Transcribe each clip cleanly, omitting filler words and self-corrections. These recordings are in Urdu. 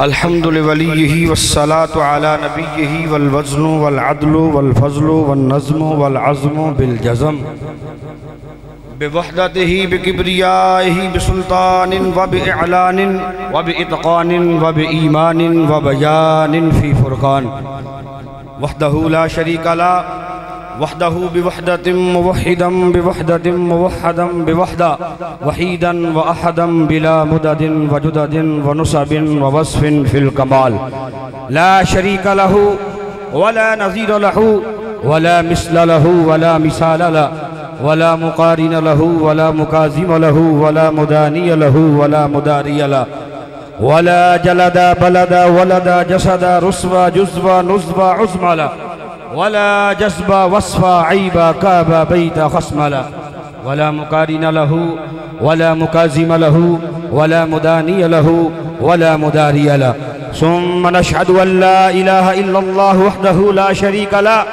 الحمد لوليه والصلاة على نبيه والوزن والعدل والفضل والنظم والعزم بالجزم بوحدته بكبريائه بسلطان وبإعلان وبإتقان وبإيمان وبيان في فرقان وحده لا شريك له وحده بوحدة موحدا بوحدة موحدا بوحدة وحيدا وأحدا بلا مدد وجدد ونسب ووصف في الكمال لا شريك له ولا نظير له ولا مثل له ولا مثال له ولا مقارن له ولا مكاظم له ولا مداني له ولا مداري له ولا جلد بلد ولد جسد رسوى جزوى نزوى عزم له ولا جذب وصف عيب كاب بيت خصم له ولا مقارن له ولا مكاظم له ولا مداني له ولا مداري له ثم نشهد أن لا إله إلا الله وحده لا شريك له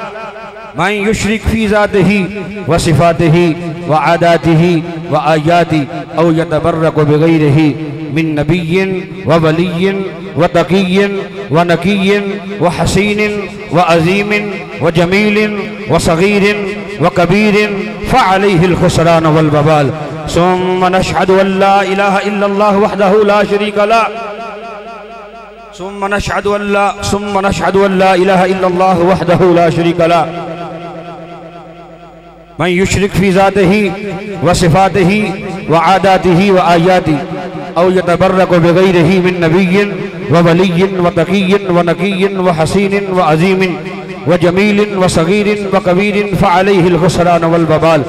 من يشرك في ذاته وصفاته وعاداته وآياته أو يتبرك بغيره من نبي وولي وتقي ونكي وحسين وعظيم وجميل وصغير وكبير فعليه الخسران والببال ثم نشهد أن لا إله إلا الله وحده لا شريك له ثم نشهد أن لا إله إلا الله وحده لا شريك له من يشرك في ذاته وصفاته وعاداته وآياته أو يتبرك بغيره من نبي وولي وتقي ونكي وحسين وعظيم وجميل وصغير وكبير فعليه الخسران والببال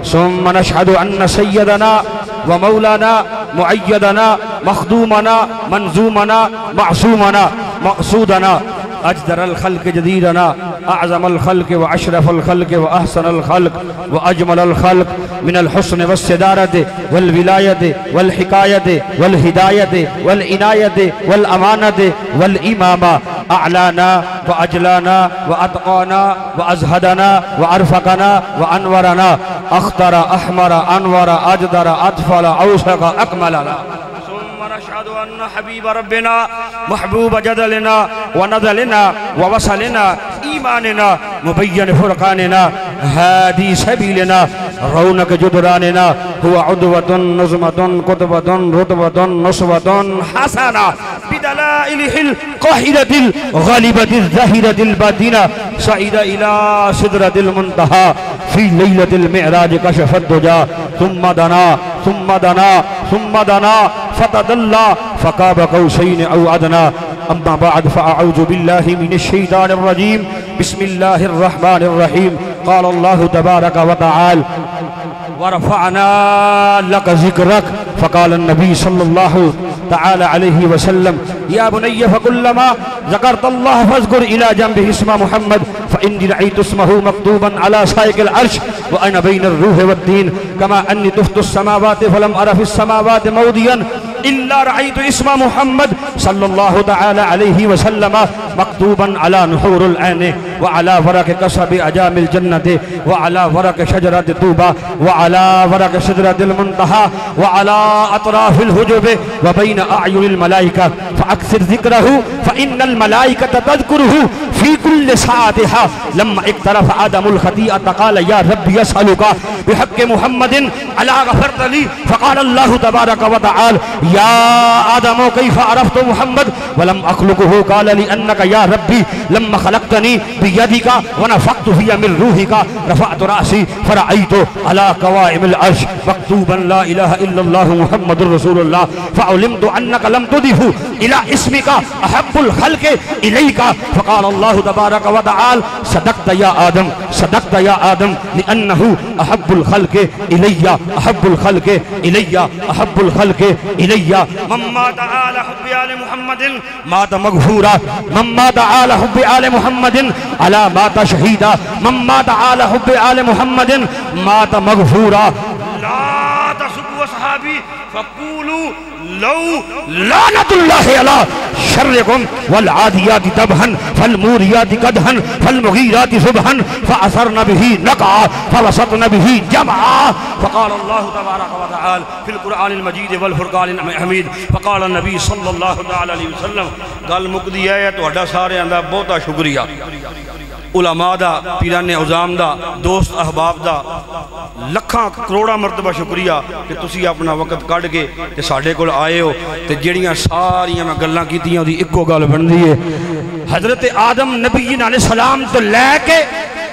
ثم نشهد أن سيدنا ومولانا معيدنا مخدومنا منزومنا معصومنا مقصودنا أجدر الخلق جديرنا أعظم الخلق وأشرف الخلق وأحسن الخلق وأجمل الخلق من الحسن والسدارة والولاية والحكاية والهداية والعناية والأمانة والإمامة أعلانا وأجلانا وأتقانا وأزهدنا وأرفقنا وأنورنا أخطر أحمر أنور أجدر أطفل أوسق أكملنا نشهد أن حبيب ربنا محبوب جدلنا ونذلنا ووصلنا إيماننا مبين فرقاننا هادي سبيلنا رونق جدراننا هو عدوة نظمة قطبة رتبة نصوة حسنة بدلائله القاهرة الغالبة الظاهرة الباطنة صعد إلى سدرة المنتهى في ليلة المعراج كشف الدجى ثم دنا فتدلى فقاب قوسين أو أدنى أما بعد فأعوذ بالله من الشيطان الرجيم بسم الله الرحمن الرحيم قال الله تبارك وتعالى ورفعنا لك ذكرك فقال النبي صلى الله تعالى عليه وسلم يا بني فكلما ذكرت الله فاذكر إلى جنبه اسم محمد فإني رأيت اسمه مكتوبا على سائق العرش وأنا بين الروح والدين كما أني طفت السماوات فلم أر في السماوات موضيا إلا رأيت اسم محمد صلى الله تعالى عليه وسلم مكتوبا على نحور العين وعلى ورق كسب أجام الجنة وعلى ورق شجرة طوبى وعلى ورق شجرة المنتهى وعلى أطراف الهجب وبين أعين الملائكة فأكثر ذكره فإن الملائكة تذكره في كل ساعتها لما اقترف آدم الخطيئة قال يا رب يسألك بحق محمد ألا غفرت لي فقال الله تبارك وتعالى يا آدم كيف عرفت محمد ولم أخلقه قال لأنك يا ربي لما خلقتني بيدك ونفخت في من روحك رفعت رأسي فرأيت على قوائم العرش مكتوبا لا إله إلا الله محمد رسول الله فعلمت أنك لم تضف إلى اسمك أحب الخلق إليك فقال الله تبارك وتعالى صدقت يا آدم صدقت يا آدم لأنه أحب الخلق إلي أحب الخلق إلي أحب الخلق إلي من مات على حب آل محمد مات مغفورا من مات على حب آل محمد على مات شهيدا من مات على حب آل محمد مات مغفورا لا تسبوا أصحابي فقولوا لو لعنت اللہ علی شرکم والعادیات ضبحا فالموریات قدحا فالمغیرات صبحا فأثرن به نقعا فوسطن به جمعا فقال اللہ تبارک و تعالی فی القرآن المجید والفرقان الحمید فقال النبی صلی اللہ علیہ وسلم گل مکدی ہے تہاڈا سارے دا بہتا شکریہ علماء دا پیران عظام دا دوست احباب دا لکھاں کروڑا مرتبہ شکریہ کہ تسی اپنا وقت کٹ کے تے ساڈے کول آئے ہو تے جڑیاں ساریاں میں گلاں کیتیاں دی اکو گل بندی ہے حضرت آدم نبی علیہ السلام تو لے کے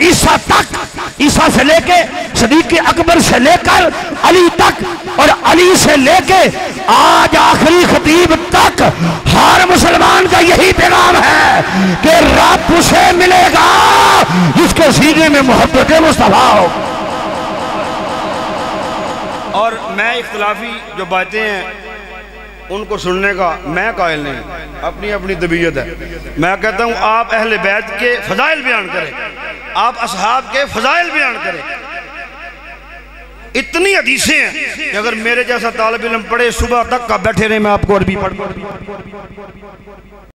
عیسیٰ تک عیسیٰ سے لے کے صدیق اکبر سے لے کر علی تک اور علی سے لے کے آج آخری خطیب تک ہر مسلمان کا یہی پیغام ہے کہ رب اسے ملے گا جس کے سینے میں محبت مصطفیٰ ہو. اور میں اختلافی جو باتیں ہیں ان کو سننے کا میں قائل نہیں، اپنی اپنی طبیعت ہے. میں کہتا ہوں آپ اہل بیت کے فضائل بیان کریں، آپ اصحاب کے فضائل بیان کریں. اتنی حدیثیں ہیں کہ اگر میرے جیسا طالب علم پڑھے صبح تک کا بیٹھے رہے میں آپ کو عربی پڑھ